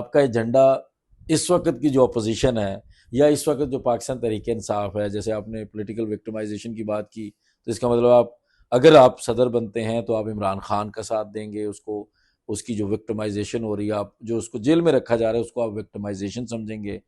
आपका एजेंडा इस वक्त की जो अपोजिशन है या इस वक्त जो पाकिस्तान तहरीक इंसाफ है, जैसे आपने पॉलिटिकल विक्टिमाइजेशन की बात की, तो इसका मतलब आप अगर आप सदर बनते हैं तो आप इमरान खान का साथ देंगे, उसको उसकी जो विक्टिमाइजेशन हो रही है, आप जो उसको जेल में रखा जा रहा है उसको आप विक्टिमाइजेशन समझेंगे।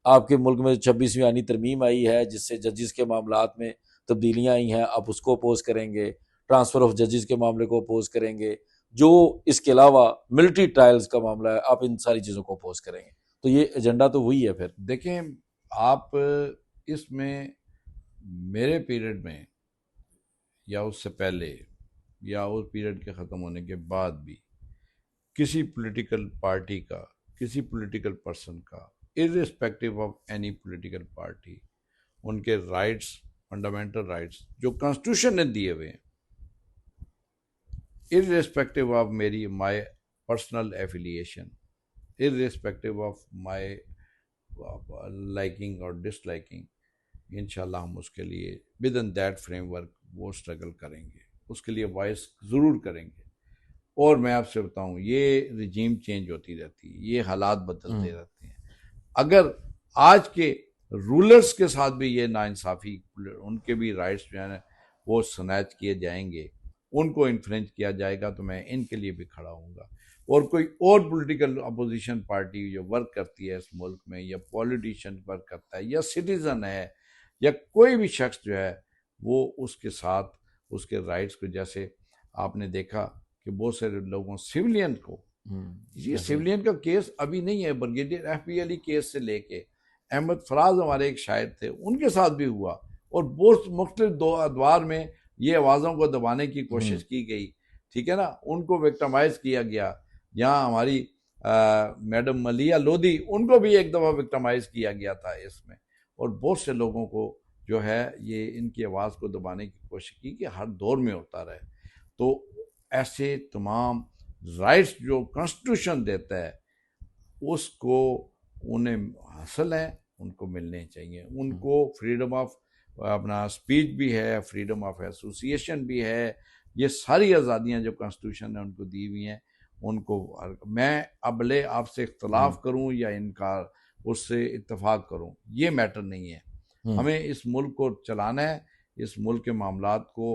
आपके मुल्क में 26वीं आनी तरमीम आई है जिससे जजेस के मामलात में तब्दीलियां आई हैं, आप उसको अपोज करेंगे। ट्रांसफर ऑफ जजेस के मामले को अपोज करेंगे। जो इसके अलावा मिलिट्री ट्रायल्स का मामला है, आप इन सारी चीज़ों को अपोज करेंगे। तो ये एजेंडा तो वही है फिर। देखें, आप इसमें मेरे पीरियड में या उससे पहले या उस पीरियड के ख़त्म होने के बाद भी किसी पॉलिटिकल पार्टी का, किसी पॉलिटिकल पर्सन का, irrespective of any political party, उनके राइट्स, फंडामेंटल राइट्स जो कॉन्स्टिट्यूशन ने दिए हुए हैं, इर्रिस्पेक्टिव ऑफ मेरी my personal affiliation, irrespective of my liking और डिसलाइकिंग, इंशाल्लाह हम उसके लिए विद इन दैट फ्रेमवर्क वो स्ट्रगल करेंगे, उसके लिए वॉइस ज़रूर करेंगे। और मैं आपसे बताऊं, ये रिजीम चेंज होती रहती है, ये हालात बदलते रहते हैं। अगर आज के रूलर्स के साथ भी ये नाइंसाफ़ी, उनके भी राइट्स जो है ना वो स्नैच किए जाएंगे, उनको इन्फ्रेंच किया जाएगा, तो मैं इनके लिए भी खड़ा हूँगा। और कोई और पॉलिटिकल अपोजिशन पार्टी जो वर्क करती है इस मुल्क में, या पॉलिटिशियन वर्क करता है, या सिटीज़न है, या कोई भी शख्स जो है, वो उसके साथ उसके राइट्स को, जैसे आपने देखा कि बहुत सारे लोगों, सिविलियन को, ये सिविलियन का केस अभी नहीं है, ब्रिगेडियर FP अली केस से लेके अहमद फराज हमारे एक शायर थे, उनके साथ भी हुआ। और बहुत मुख्तलिफ दो अदवार में ये आवाज़ों को दबाने की कोशिश की गई, ठीक है ना, उनको विक्टमाइज किया गया। यहाँ हमारी मैडम मलिया लोधी, उनको भी एक दफ़ा विक्टमाइज किया गया था इसमें। और बहुत से लोगों को जो है ये इनकी आवाज़ को दबाने की कोशिश की कि हर दौर में होता रहे। तो ऐसे तमाम राइट्स जो कॉन्स्टिट्यूशन देता है उसको उन्हें हासिल है, उनको मिलने चाहिए। उनको फ्रीडम ऑफ अपना स्पीच भी है, फ्रीडम ऑफ एसोसिएशन भी है, ये सारी आज़ादियाँ जो कॉन्स्टिट्यूशन ने उनको दी हुई हैं, उनको मैं अबले आपसे इख्तलाफ करूं या इनकार, उससे इत्तेफाक करूं, ये मैटर नहीं है। हमें इस मुल्क को चलाना है, इस मुल्क के मामलात को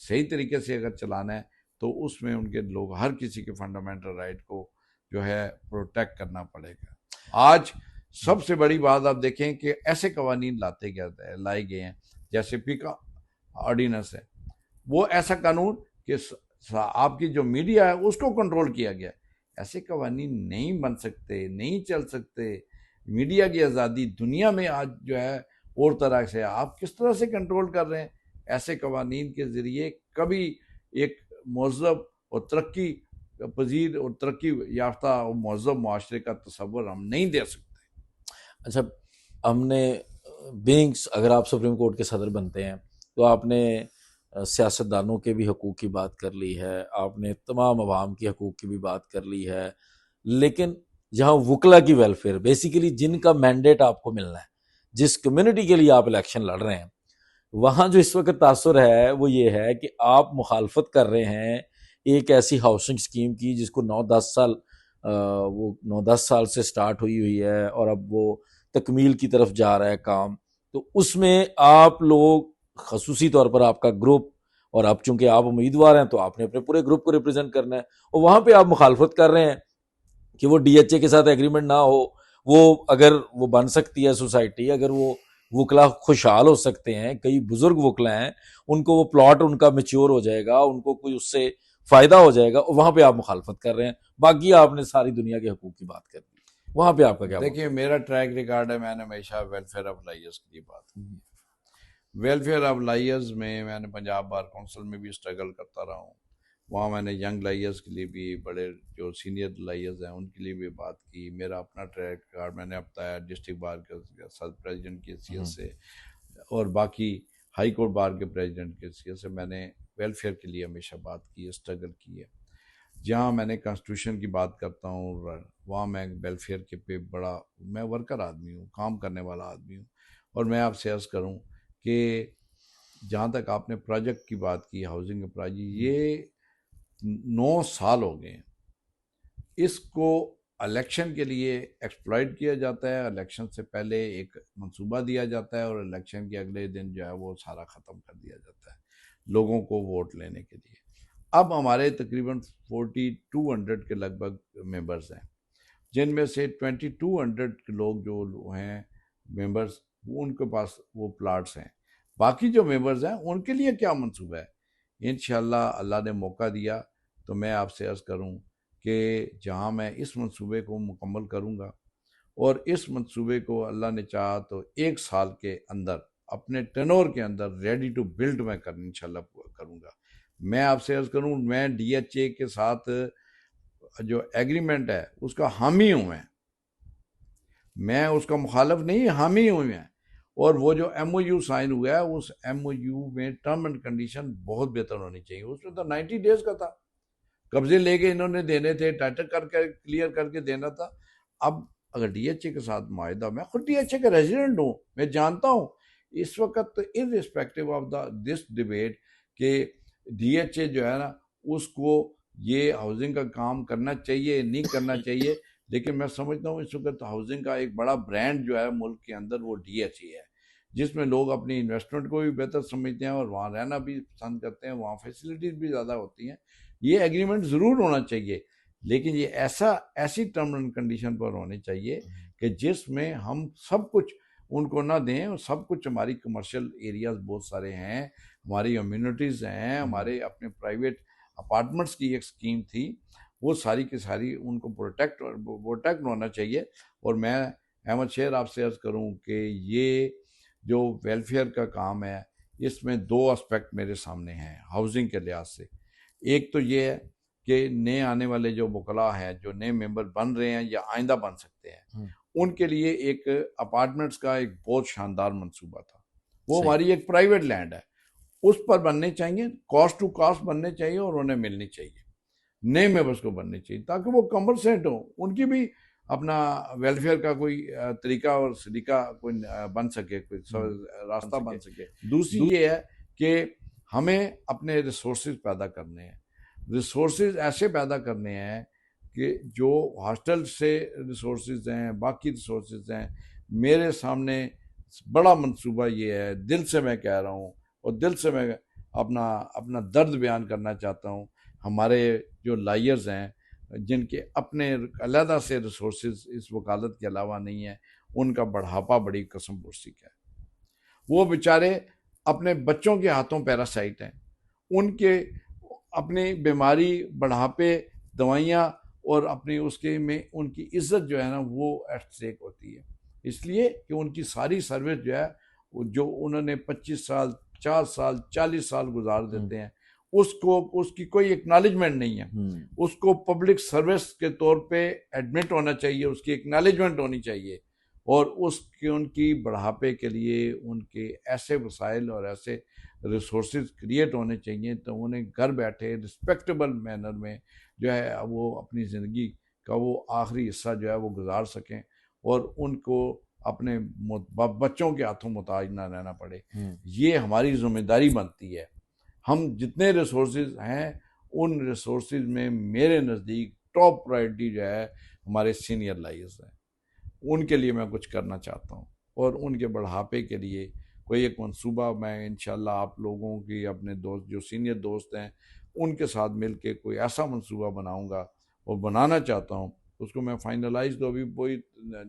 सही तरीके से अगर चलाना है तो उसमें उनके लोग, हर किसी के फंडामेंटल राइट को जो है प्रोटेक्ट करना पड़ेगा। आज सबसे बड़ी बात आप देखें कि ऐसे कवानीन लाए गए हैं, जैसे पीका ऑर्डिनेंस है, वो ऐसा कानून कि आपकी जो मीडिया है उसको कंट्रोल किया गया। ऐसे कवानीन नहीं बन सकते, नहीं चल सकते। मीडिया की आज़ादी दुनिया में आज जो है और तरह से, आप किस तरह से कंट्रोल कर रहे हैं? ऐसे कवानीन के ज़रिए कभी एक महज़ब और तरक्की पजीर और तरक्की याफ्ता और महज़ब माशरे का तसव्वुर हम नहीं दे सकते। अच्छा, हमने बीइंग्स, अगर आप सुप्रीम कोर्ट के सदर बनते हैं तो आपने सियासतदानों के भी हकूक़ की बात कर ली है, आपने तमाम अवाम की हकूक़ की भी बात कर ली है, लेकिन जहाँ वकला की वेलफेयर, बेसिकली जिनका मैंडेट आपको मिलना है, जिस कम्युनिटी के लिए आप इलेक्शन लड़ रहे हैं, वहाँ जो इस वक्त तासुर है वो ये है कि आप मुखालफत कर रहे हैं एक ऐसी हाउसिंग स्कीम की जिसको 9-10 साल वो 9-10 साल से स्टार्ट हुई हुई है और अब वो तकमील की तरफ जा रहा है काम। तो उसमें आप लोग, खसूसी तौर पर आपका ग्रुप, और अब चूंकि आप उम्मीदवार हैं तो आपने अपने पूरे ग्रुप को रिप्रेजेंट करना है, और वहाँ पे आप मुखालफत कर रहे हैं कि वो DHA के साथ एग्रीमेंट ना हो। वो अगर वो बन सकती है सोसाइटी, अगर वो वकला खुशहाल हो सकते हैं, कई बुजुर्ग वकला हैं, उनको वो प्लॉट उनका मेच्योर हो जाएगा, उनको कोई उससे फायदा हो जाएगा, और वहां पे आप मुखालफत कर रहे हैं। बाकी आपने सारी दुनिया के हकूक की बात कर दी, वहां पे आपका क्या देखिए, मौका? मेरा ट्रैक रिकॉर्ड है, मैंने हमेशा वेलफेयर ऑफ लाइयर्स की बात की। वेलफेयर ऑफ लाइयर्स में मैंने पंजाब बार काउंसिल में भी स्ट्रगल करता रहा हूँ। वहाँ मैंने यंग लाइयर्स के लिए भी, बड़े जो सीनियर लाइयर्स हैं उनके लिए भी बात की। मेरा अपना ट्रैक रिकॉर्ड मैंने बताया डिस्ट्रिक्ट बार के सद प्रेसिडेंट की हैसियत से, और बाकी हाई कोर्ट बार के प्रेसिडेंट की हैसियत से मैंने वेलफेयर के लिए हमेशा बात की है, स्ट्रगल की है। जहाँ मैंने कॉन्स्टिट्यूशन की बात करता हूँ, वहाँ मैं वेलफेयर के पे बड़ा, मैं वर्कर आदमी हूँ, काम करने वाला आदमी हूँ। और मैं आपसे अर्ज़ करूँ कि जहाँ तक आपने प्रोजेक्ट की बात की, हाउसिंग के प्रोजेक्ट, ये 9 साल हो गए हैं इसको इलेक्शन के लिए एक्सप्लॉइट किया जाता है। इलेक्शन से पहले एक मंसूबा दिया जाता है और इलेक्शन के अगले दिन जो है वो सारा ख़त्म कर दिया जाता है लोगों को वोट लेने के लिए। अब हमारे तकरीबन 4200 के लगभग मेंबर्स हैं, जिनमें से 2200 लोग जो हैं मेंबर्स, उनके पास वो प्लाट्स हैं। बाकी जो मेंबर्स हैं उनके लिए क्या मंसूबा है? इंशाल्लाह अल्लाह ने मौका दिया तो मैं आपसे अर्ज़ करूं कि जहां मैं इस मंसूबे को मुकम्मल करूंगा और इस मंसूबे को अल्लाह ने चाहा तो 1 साल के अंदर अपने टेनोर के अंदर रेडी टू बिल्ड मैं इंशाल्लाह करूंगा। मैं आपसे अर्ज़ करूं, मैं DHA के साथ जो एग्रीमेंट है उसका हामी हूं मैं उसका मुखालफ नहीं, हामी हूं मैं। और वो जो MOU साइन हुआ है उस MOU में टर्म एंड कंडीशन बहुत बेहतर होनी चाहिए। उसमें तो 90 डेज का था, कब्जे लेके इन्होंने देने थे, टाइटल करके क्लियर करके देना था। अब अगर DHA के साथ माहिदा, मैं खुद DHA का रेजिडेंट हूँ, मैं जानता हूँ इस वक्त इर्रिस्पेक्टिव ऑफ दिस डिबेट कि DHA जो है ना उसको ये हाउसिंग का काम करना चाहिए नहीं करना चाहिए, लेकिन मैं समझता हूँ इस वक्त हाउसिंग का एक बड़ा ब्रांड जो है मुल्क के अंदर वो DHA है, जिसमें लोग अपनी इन्वेस्टमेंट को भी बेहतर समझते हैं और वहाँ रहना भी पसंद करते हैं, वहाँ फैसिलिटीज़ भी ज़्यादा होती हैं। ये एग्रीमेंट ज़रूर होना चाहिए, लेकिन ये ऐसी टर्म एंड कंडीशन पर होनी चाहिए कि जिसमें हम सब कुछ उनको ना दें और सब कुछ, हमारी कमर्शियल एरियाज बहुत सारे हैं, हमारी कम्युनिटीज़ हैं, हमारे अपने प्राइवेट अपार्टमेंट्स की एक स्कीम थी, वो सारी की सारी उनको प्रोटेक्ट होना चाहिए। और मैं अहमद शेर आपसे अर्ज़ करूं कि ये जो वेलफेयर का काम है इसमें 2 एस्पेक्ट मेरे सामने हैं हाउसिंग के लिहाज से। एक तो ये है कि नए आने वाले जो वकला हैं, जो नए मेंबर बन रहे हैं या आइंदा बन सकते हैं, उनके लिए एक अपार्टमेंट्स का एक बहुत शानदार मंसूबा था। वो हमारी एक प्राइवेट लैंड है, उस पर बनने चाहिए, कॉस्ट टू कॉस्ट बनने चाहिए और उन्हें मिलनी चाहिए, नए मेंबर्स को बननी चाहिए, ताकि वो कंपनसेट हो, उनकी भी अपना वेलफेयर का कोई तरीका और सलीका कोई बन सके, कोई रास्ता बन सके। दूसरी ये है कि हमें अपने रिसोर्सेज पैदा करने हैं, रिसोर्सेज ऐसे पैदा करने हैं कि जो हॉस्टल से रिसोर्सेज हैं, बाकी रिसोर्सेज हैं। मेरे सामने बड़ा मंसूबा ये है, दिल से मैं कह रहा हूँ और दिल से मैं अपना अपना दर्द बयान करना चाहता हूँ। हमारे जो लायर्स हैं, जिनके अपने अलहदा से रिसोर्सेज इस वकालत के अलावा नहीं है, उनका बढ़ापा बड़ी कसम पुरसी का है। वो बेचारे अपने बच्चों के हाथों पैरासाइट हैं, उनके अपनी बीमारी, बढ़ापे, दवाइयाँ और अपनी उसके में उनकी इज्जत जो है ना वो एट स्टेक होती है, इसलिए कि उनकी सारी सर्विस जो है, जो उन्होंने 25 साल, 50 साल, 40 साल गुजार देते हैं, उसको उसकी कोई एक्नॉलेजमेंट नहीं है। उसको पब्लिक सर्विस के तौर पे एडमिट होना चाहिए, उसकी एक्नॉलेजमेंट होनी चाहिए और उसके उनकी बढ़ापे के लिए उनके ऐसे वसाइल और ऐसे रिसोर्सेज क्रिएट होने चाहिए तो उन्हें घर बैठे रिस्पेक्टेबल मैनर में जो है वो अपनी ज़िंदगी का वो आखिरी हिस्सा जो है वो गुजार सकें और उनको अपने बच्चों के हाथों मुताज ना रहना पड़े। ये हमारी जिम्मेदारी बनती है। हम जितने रिसोर्सेज हैं उन रिसोर्सेज में मेरे नज़दीक टॉप प्रायोरिटी जो है हमारे सीनियर लायर्स हैं, उनके लिए मैं कुछ करना चाहता हूँ और उनके बढ़ापे के लिए कोई एक मंसूबा मैं इंशाल्लाह आप लोगों की, अपने दोस्त जो सीनियर दोस्त हैं उनके साथ मिल के कोई ऐसा मंसूबा बनाऊंगा और बनाना चाहता हूँ। उसको मैं फाइनलाइज तो अभी कोई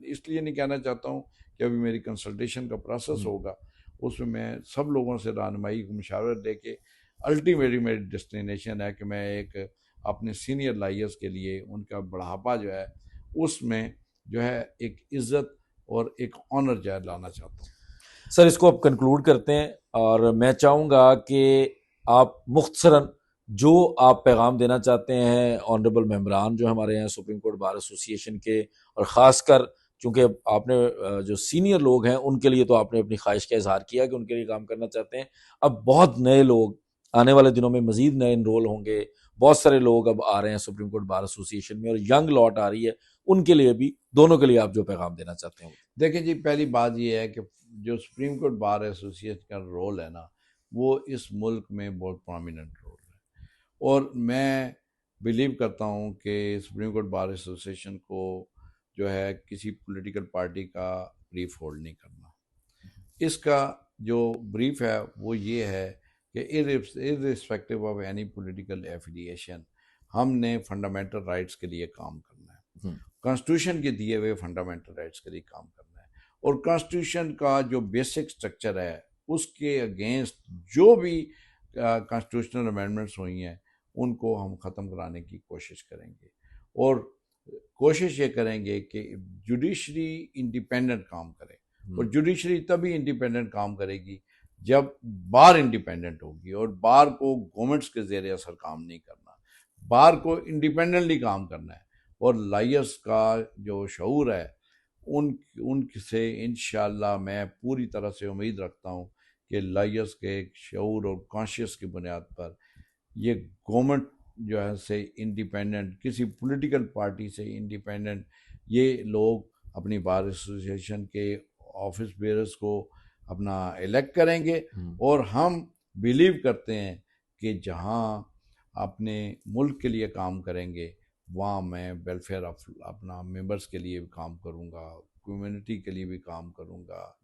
इसलिए नहीं कहना चाहता हूँ कि अभी मेरी कंसल्टेशन का प्रोसेस होगा, उसमें मैं सब लोगों से रहनुमाई मशावरत लेके अल्टीमेटली मेरी डेस्टिनेशन है कि मैं एक अपने सीनियर लायर्स के लिए उनका बढ़ापा जो है उसमें जो है एक इज्जत और एक ऑनर जो है लाना चाहता हूँ। सर, इसको अब कंक्लूड करते हैं और मैं चाहूँगा कि आप मुख्तसरन जो आप पैगाम देना चाहते हैं ऑनरेबल मेंबरान जो हमारे हैं सुप्रीम कोर्ट बार एसोसिएशन के, और ख़ासकर चूँकि आपने जो सीनियर लोग हैं उनके लिए तो आपने अपनी ख्वाहिश का इजहार किया कि उनके लिए काम करना चाहते हैं। अब बहुत नए लोग आने वाले दिनों में मज़ीद नए इनरोल होंगे, बहुत सारे लोग अब आ रहे हैं सुप्रीम कोर्ट बार एसोसिएशन में और यंग लॉट आ रही है, उनके लिए भी, दोनों के लिए आप जो पैगाम देना चाहते हैं? देखिए जी, पहली बात ये है कि जो सुप्रीम कोर्ट बार एसोसिएशन का रोल है ना वो इस मुल्क में बहुत प्रोमिनेंट रोल है और मैं बिलीव करता हूँ कि सुप्रीम कोर्ट बार एसोसिएशन को जो है किसी पॉलिटिकल पार्टी का ब्रीफ होल्ड नहीं करना। इसका जो ब्रीफ है वो ये है कि irrespective of any political affiliation हमने फंडामेंटल राइट्स के लिए काम करना है, कॉन्स्टिट्यूशन के दिए हुए फंडामेंटल राइट्स के लिए काम करना है, और कॉन्स्टिट्यूशन का जो बेसिक स्ट्रक्चर है उसके अगेंस्ट जो भी कॉन्स्टिट्यूशनल अमेंडमेंट्स हुई हैं उनको हम ख़त्म कराने की कोशिश करेंगे, और कोशिश ये करेंगे कि जुडिशरी इंडिपेंडेंट काम करे। और जुडिशरी तभी इंडिपेंडेंट काम करेगी जब बार इंडिपेंडेंट होगी, और बार को गवर्नमेंट्स के ज़ेरे असर काम नहीं करना, बार को इंडिपेंडेंटली काम करना है। और लायर्स का जो शऊर है उनसे इंशाल्लाह मैं पूरी तरह से उम्मीद रखता हूँ कि लायर्स के शऊर और कॉन्शियस की बुनियाद पर ये गवर्नमेंट जो है से इंडिपेंडेंट, किसी पॉलिटिकल पार्टी से इंडिपेंडेंट ये लोग अपनी बार एसोसिएशन के ऑफिस बेयर्स को अपना इलेक्ट करेंगे। और हम बिलीव करते हैं कि जहां अपने मुल्क के लिए काम करेंगे वहाँ मैं वेलफेयर ऑफ अपना मेंबर्स के लिए भी काम करूँगा, कम्युनिटी के लिए भी काम करूँगा,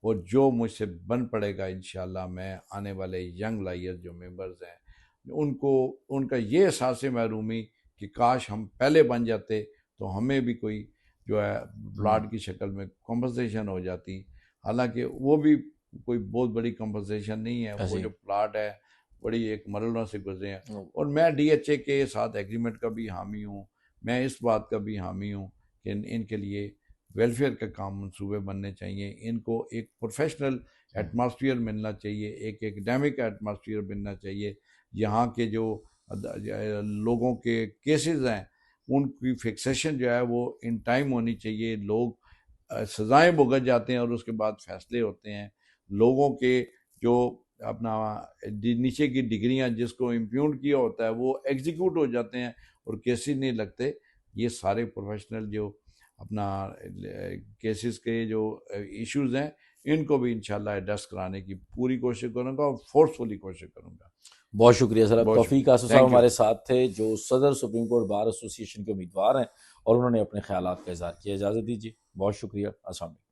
और जो मुझसे बन पड़ेगा इंशाल्लाह मैं आने वाले यंग लायर जो मेंबर्स हैं उनको उनका ये एहसास महरूमी कि काश हम पहले बन जाते तो हमें भी कोई जो है प्लाट की शक्ल में कॉम्पनसेशन हो जाती। हालांकि वो भी कोई बहुत बड़ी कॉम्पनसेशन नहीं है, वो जो प्लाट है बड़ी एक मरलों से गुजरे हैं। और मैं डीएचए के साथ एग्रीमेंट का भी हामी हूँ, मैं इस बात का भी हामी हूँ कि इनके लिए वेलफेयर का काम मंसूबे बनने चाहिए, इनको एक प्रोफेशनल एटमॉस्फेयर मिलना चाहिए, एक एकेडमिक एटमॉस्फेयर मिलना चाहिए। यहाँ के जो लोगों के केसेस हैं उनकी फिक्सेशन जो है वो इन टाइम होनी चाहिए। लोग सज़ाएं भुगत जाते हैं और उसके बाद फैसले होते हैं। लोगों के जो अपना नीचे की डिग्रियां जिसको इम्प्यून किया होता है वो एग्जीक्यूट हो जाते हैं और केसेस नहीं लगते। ये सारे प्रोफेशनल जो अपना केसेस के जो इश्यूज हैं इनको भी इंशाल्लाह एड्रेस कराने की पूरी कोशिश करूँगा और फोर्सफुली कोशिश करूँगा। बहुत शुक्रिया सर। अब तौफीक आसिफ साहब Thank you. हमारे साथ थे जो सदर सुप्रीम कोर्ट बार एसोसिएशन के उम्मीदवार हैं और उन्होंने अपने ख्यालात का इजहार किया। इजाज़त दीजिए, बहुत शुक्रिया। अस्सलाम वालेकुम।